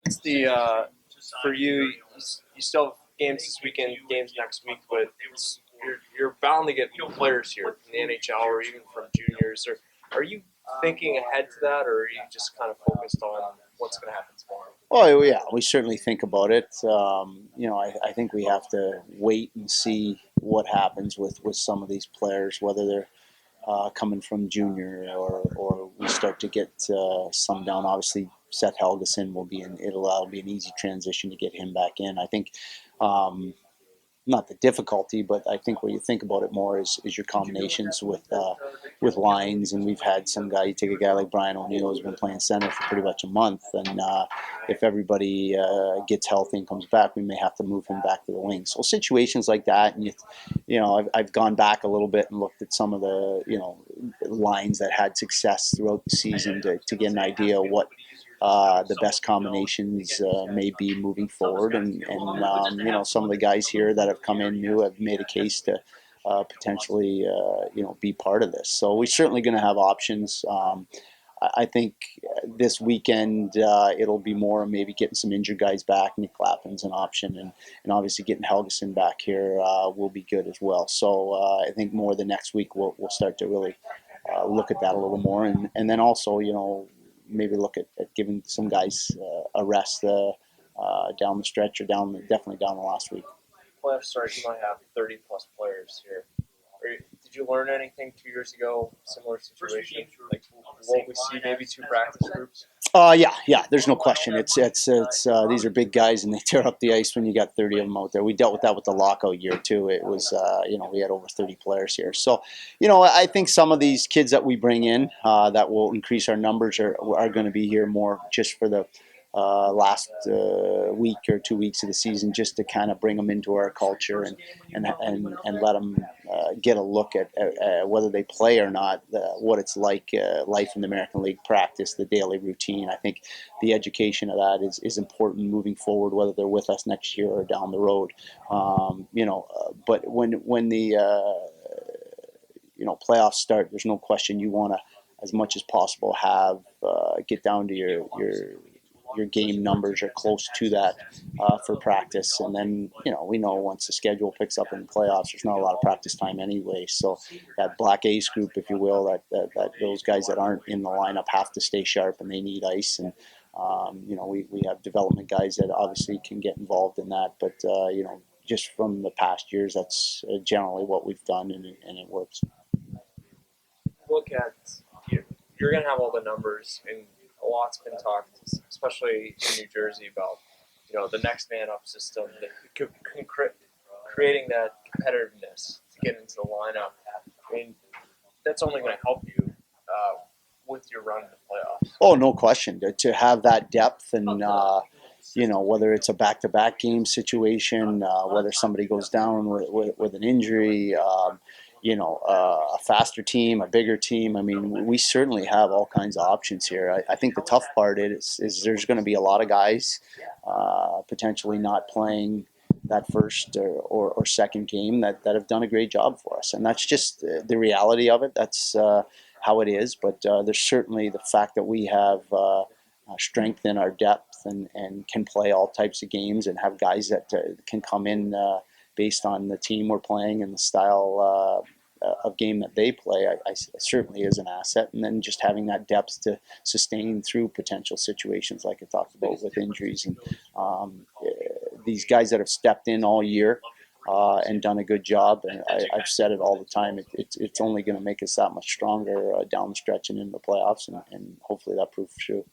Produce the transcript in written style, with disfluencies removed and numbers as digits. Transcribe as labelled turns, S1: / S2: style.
S1: It's the for you. You still have games this weekend, games next week, but you're bound to get players here from the NHL or even from juniors. Or are you thinking ahead to that, or are you just kind of focused on what's going to happen tomorrow?
S2: Oh yeah, we certainly think about it. I think we have to wait and see what happens with some of these players, whether they're coming from junior or we start to get some down. Obviously, Seth Helgeson will be in. It'll be an easy transition to get him back in. I think. Not the difficulty, but I think where you think about it more is your combinations with lines. And we've had some guy. You take a guy like Brian O'Neill who's been playing center for pretty much a month, and if everybody gets healthy and comes back, we may have to move him back to the wing. So situations like that, and I've gone back a little bit and looked at some of the lines that had success throughout the season to get an idea of what the best combinations may be moving forward. And some of the guys here that have come in new have made a case to potentially, be part of this. So we're certainly going to have options. I think this weekend it'll be more maybe getting some injured guys back. Nick Clappen's an option, and obviously getting Helgeson back here will be good as well. So I think more the next week we'll start to really look at that a little more, and then also maybe look at giving some guys a rest down the stretch or definitely down the last week.
S1: Playoff start, you might have 30 plus players here. Did you learn anything 2 years ago? Similar situation, like what we see, maybe two practice groups.
S2: Yeah. There's no question. It's these are big guys and they tear up the ice when you got 30 of them out there. We dealt with that with the lockout year too. It was we had over 30 players here. So I think some of these kids that we bring in that will increase our numbers are going to be here more just for the last week or 2 weeks of the season, just to kind of bring them into our culture and let them get a look at whether they play or not, what it's like, life in the American League, practice, the daily routine. I think the education of that is important moving forward, whether they're with us next year or down the road. But when the playoffs start, there's no question you want to, as much as possible, have get down to your game numbers are close to that for practice. And then, we know once the schedule picks up in the playoffs, there's not a lot of practice time anyway. So that black ace group, if you will, that those guys that aren't in the lineup have to stay sharp and they need ice. And, we have development guys that obviously can get involved in that. But, just from the past years, that's generally what we've done, and it works.
S1: Look at you're going to have all the numbers, and a lot's been talked, especially in New Jersey, about the next man up system, creating that competitiveness to get into the lineup. I mean, that's only going to help you with your run in the playoffs.
S2: Oh, no question. To have that depth and whether it's a back-to-back game situation, whether somebody goes down with an injury, a faster team, a bigger team. I mean, we certainly have all kinds of options here. I think the tough part is there's going to be a lot of guys potentially not playing that first or second game that have done a great job for us. And that's just the reality of it. That's how it is. But there's certainly the fact that we have strength in our depth and can play all types of games and have guys that can come in based on the team we're playing and the style of game that they play, I certainly is an asset. And then just having that depth to sustain through potential situations like I talked about with injuries. And these guys that have stepped in all year and done a good job, and I've said it all the time, it's only going to make us that much stronger down the stretch and in the playoffs, and hopefully that proves true.